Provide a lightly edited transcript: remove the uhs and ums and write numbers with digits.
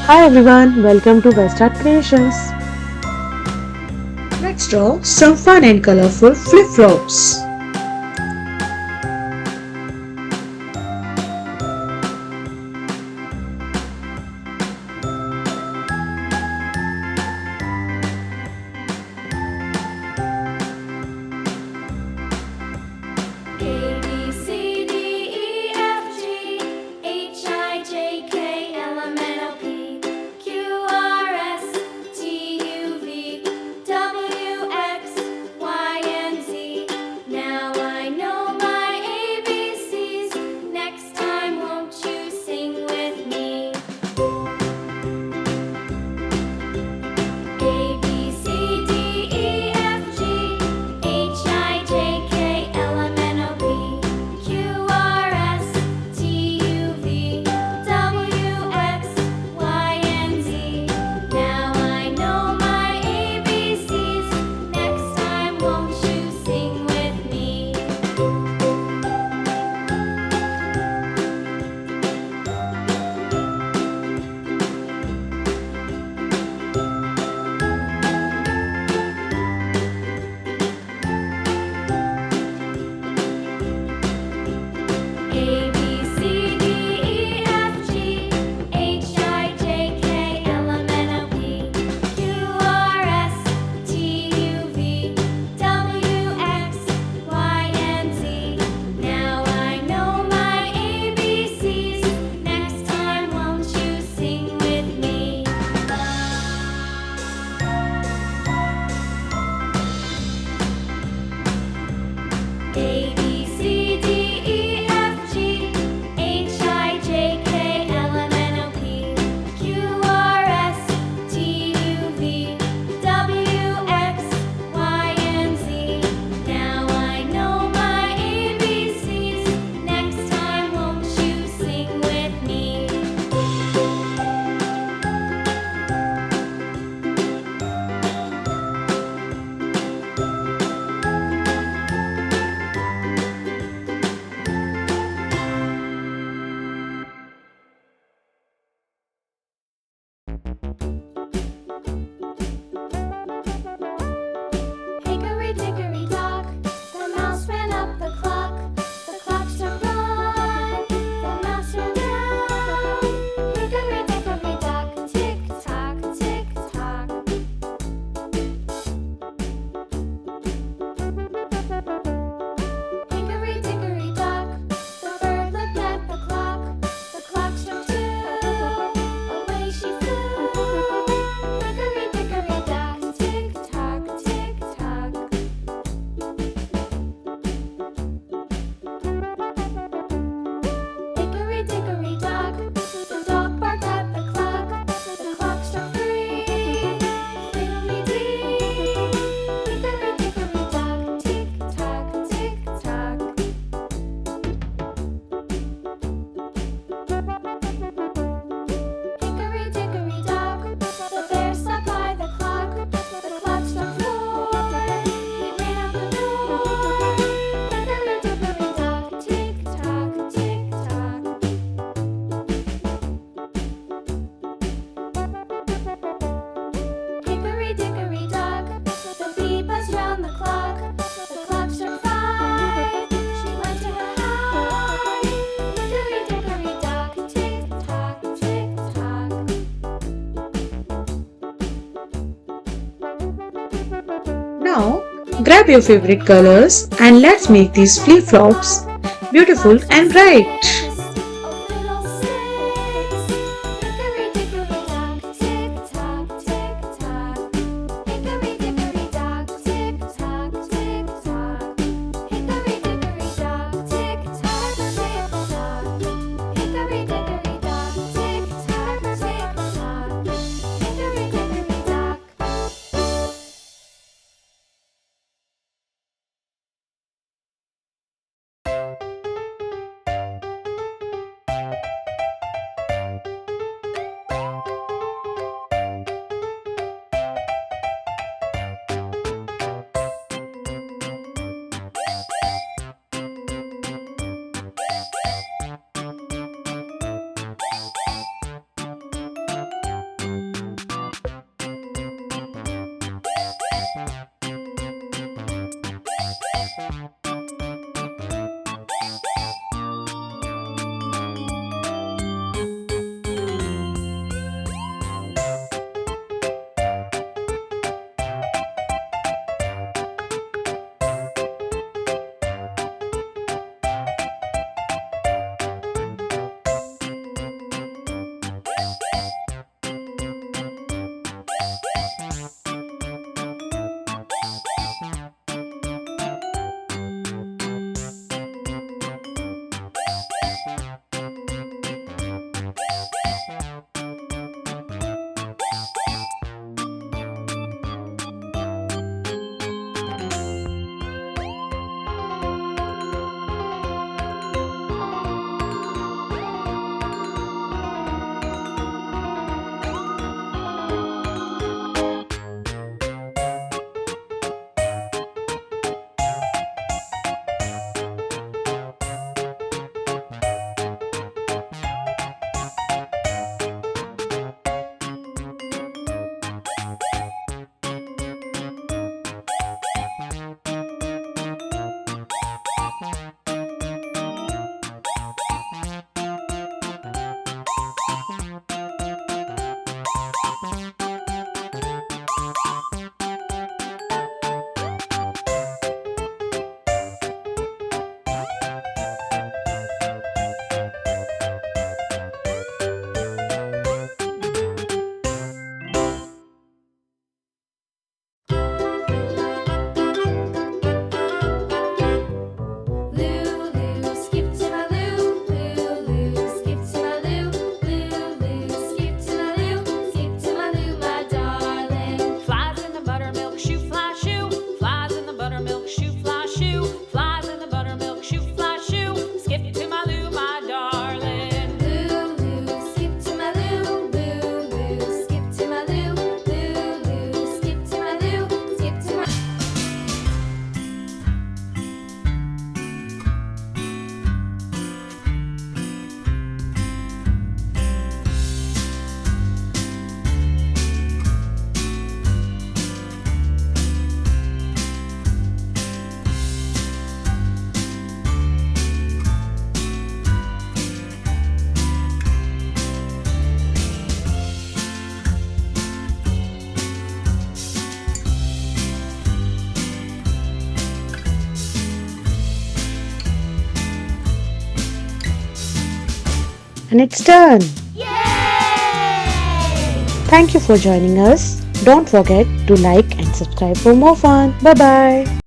Hi everyone, welcome to Best Art Creations. Let's draw some fun and colorful flip-flops. A B C D E F G H I J K L M N O P Q R S T U V W X Y and Z. Now I know my ABCs. Next time, won't you sing with me? A B C D E F G H I J K L M N O P Q R S T U V W X Y and Z. Now I know my ABCs. Next time, won't you sing with me? A B C D E F G H I J K L M N O P Q R S T U V W X Y and Z. Now I know my ABCs. Next time, won't you sing with me? A B C D E F G H I J K L M N O P Q R S T U V W X Y and Z. Now I know my ABCs. Next time, won't you sing with me? Hickory dickory dock, the mouse ran up the clock. The clock struck one, the mouse ran down. Hickory dickory dock, tick tock, tick tock. Hickory dickory dock, the bird looked at the clock. The clock struck two, away she flew. Hickory dickory dock, tick tock, tick tock. Hickory dickory dock, the dog barked at the clock. The clock struck three, fiddly-dee. Hickory dickory dock, tick tock, tick tock. Hickory dickory dock, the bear sat by the clock. The clock struck four, he ran out the door. Hickory dickory dock, tick tock, tick tock. Hickory dickory dock, the bee buzzed round the clock. The clock struck five, she went to her hive. Hickory dickory dock, tick tock, tick tock. Now, grab your favorite colors and let's make these flip-flops beautiful and bright. Oh, fiddlesticks! Hickory dickory dock, tick tock, tick tock. Hickory dickory dock, tick tock, tick tock. Hickory dickory dock, tick tock, tick tock. Hickory dickory dock, tick tock, tick tock. Hickory dickory dock. And it's done. Yay! Thank you for joining us. Don't forget to like and subscribe for more fun. Bye bye.